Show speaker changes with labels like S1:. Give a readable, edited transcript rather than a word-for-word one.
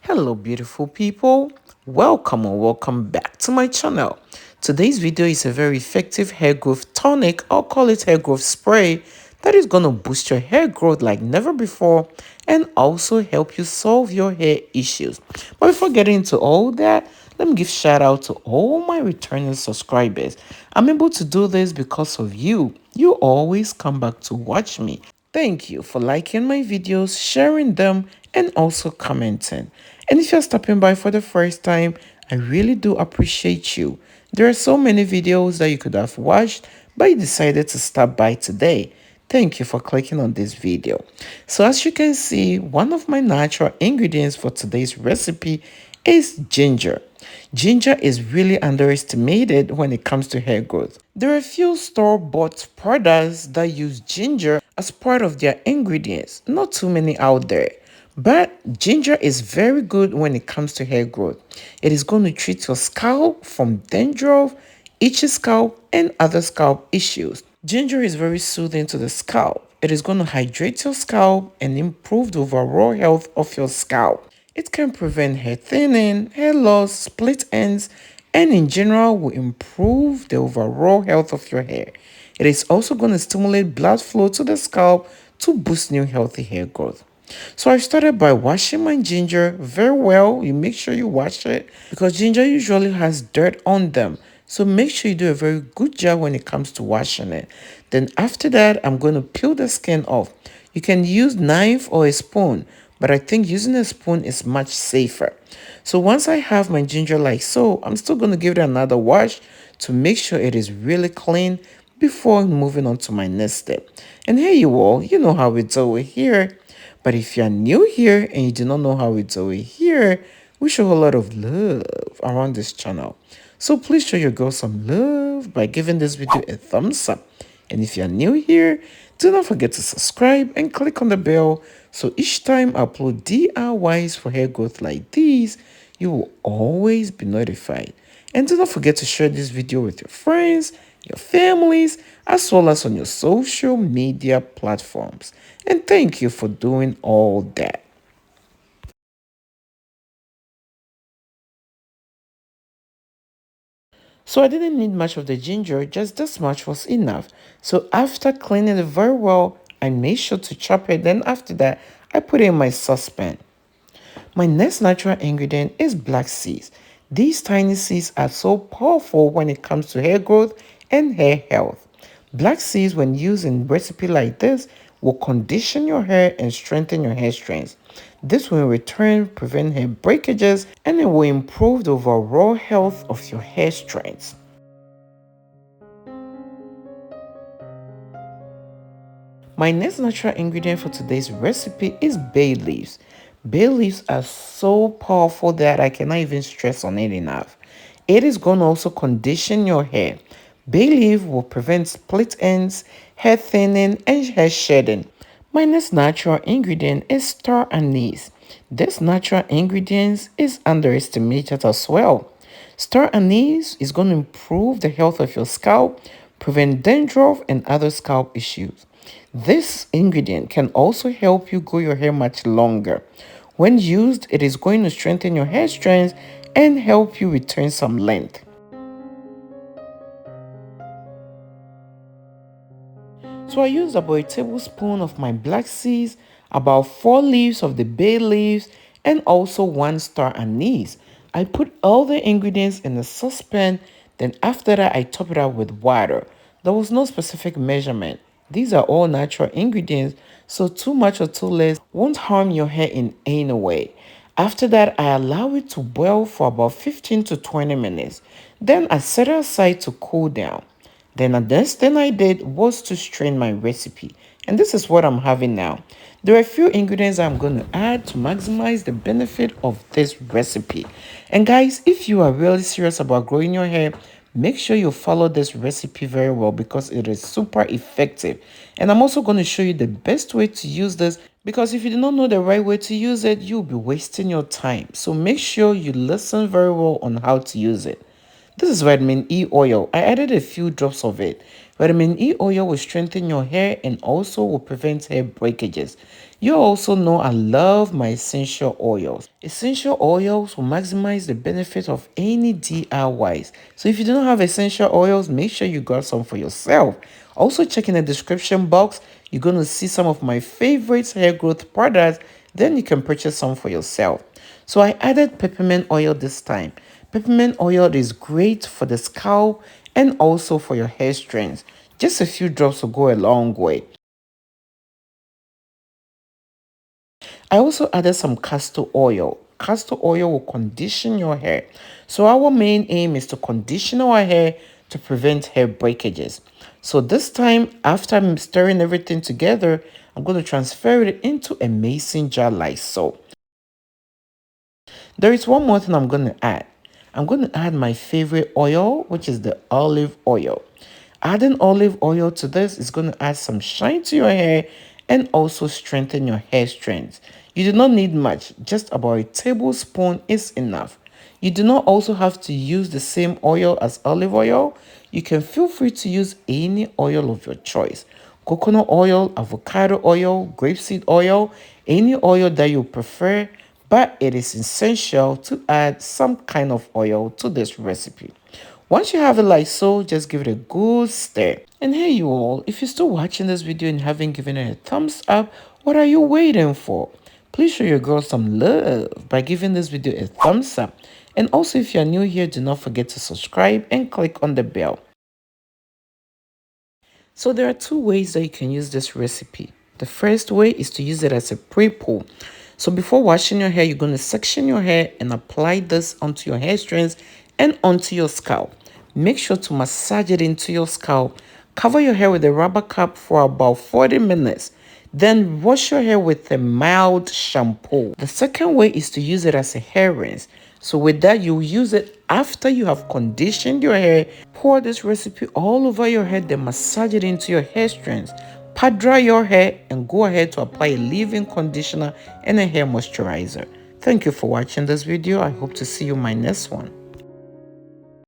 S1: Hello beautiful people, welcome or welcome back to my channel. Today's video is a very effective hair growth tonic, I'll call it hair growth spray, that is going to boost your hair growth like never before and also help you solve your hair issues. But before getting into all that, let me give shout out to all my returning subscribers. I'm able to do this because of you. You always come back to watch me. Thank you for liking my videos, sharing them, and also commenting. And if you're stopping by for the first time, I really do appreciate you. There are so many videos that you could have watched, but you decided to stop by today. Thank you for clicking on this video. So as you can see, one of my natural ingredients for today's recipe is ginger. Ginger is really underestimated when it comes to hair growth. There are a few store-bought products that use ginger as part of their ingredients, not too many out there. But ginger is very good when it comes to hair growth. It is going to treat your scalp from dandruff, itchy scalp, and other scalp issues. Ginger is very soothing to the scalp. It is going to hydrate your scalp and improve the overall health of your scalp. It can prevent hair thinning, hair loss, split ends, and in general will improve the overall health of your hair. It is also going to stimulate blood flow to the scalp to boost new healthy hair growth. So I started by washing my ginger very well. You make sure you wash it because ginger usually has dirt on them. So make sure you do a very good job when it comes to washing it. Then after that, I'm going to peel the skin off. You can use knife or a spoon, but I think using a spoon is much safer. So once I have my ginger like so, I'm still going to give it another wash to make sure it is really clean before moving on to my next step. And here you all, you know how we do it here. But if you're new here and you do not know how we do it here, we show a lot of love around this channel. So please show your girl some love by giving this video a thumbs up. And if you're new here, do not forget to subscribe and click on the bell so each time I upload DIYs for hair growth like these, you will always be notified. And do not forget to share this video with your friends, your families, as well as on your social media platforms. And thank you for doing all that. So I didn't need much of the ginger, just this much was enough. So after cleaning it very well, I made sure to chop it. Then after that, I put it in my saucepan. My next natural ingredient is black seeds. These tiny seeds are so powerful when it comes to hair growth and hair health. Black seeds, when used in recipe like this, will condition your hair and strengthen your hair strands. This will in return prevent hair breakages and it will improve the overall health of your hair strands. My next natural ingredient for today's recipe is bay leaves. Bay leaves are so powerful that I cannot even stress on it enough. It is going to also condition your hair. Bay leaf will prevent split ends, hair thinning, and hair shedding. My next natural ingredient is star anise. This natural ingredient is underestimated as well. Star anise is going to improve the health of your scalp, prevent dandruff and other scalp issues. This ingredient can also help you grow your hair much longer. When used, it is going to strengthen your hair strands and help you retain some length. So I used about a tablespoon of my black seeds, about 4 leaves of the bay leaves, and also 1 star anise. I put all the ingredients in a saucepan, then after that I top it up with water. There was no specific measurement. These are all natural ingredients, so too much or too less won't harm your hair in any way. After that, I allow it to boil for about 15 to 20 minutes. Then I set it aside to cool down. Then the next thing I did was to strain my recipe. And this is what I'm having now. There are a few ingredients I'm going to add to maximize the benefit of this recipe. And guys, if you are really serious about growing your hair, make sure you follow this recipe very well because it is super effective. And I'm also going to show you the best way to use this because if you do not know the right way to use it, you'll be wasting your time. So make sure you listen very well on how to use it. This is vitamin E oil. I added a few drops of it. Vitamin E oil will strengthen your hair and also will prevent hair breakages. You also know I love my essential oils. Essential oils will maximize the benefit of any DIYs. So if you don't have essential oils, make sure you grab some for yourself. Also check in the description box. You're going to see some of my favorite hair growth products. Then you can purchase some for yourself. So I added peppermint oil this time. Peppermint oil is great for the scalp and also for your hair strands. Just a few drops will go a long way. I also added some castor oil. Castor oil will condition your hair. So our main aim is to condition our hair to prevent hair breakages. So this time, after I'm stirring everything together, I'm going to transfer it into a mason jar like so. There is one more thing I'm going to add. I'm going to add my favorite oil, which is the olive oil. Adding olive oil to this is going to add some shine to your hair and also strengthen your hair strands. You do not need much, just about a tablespoon is enough. You do not also have to use the same oil as olive oil. You can feel free to use any oil of your choice. Coconut oil, avocado oil, grapeseed oil, any oil that you prefer, but it is essential to add some kind of oil to this recipe. Once you have it like so, just give it a good stir. And hey you all, if you're still watching this video and haven't given it a thumbs up, what are you waiting for? Please show your girl some love by giving this video a thumbs up. And also if you're new here, do not forget to subscribe and click on the bell. So there are two ways that you can use this recipe. The first way is to use it as a pre-poo. So before washing your hair, you're going to section your hair and apply this onto your hair strands and onto your scalp. Make sure to massage it into your scalp. Cover your hair with a rubber cap for about 40 minutes. Then wash your hair with a mild shampoo. The second way is to use it as a hair rinse. So with that, you use it after you have conditioned your hair. Pour this recipe all over your head, then massage it into your hair strands. Pat dry your hair and go ahead to apply a leave-in conditioner and a hair moisturizer. Thank you for watching this video. I hope to see you in my next one.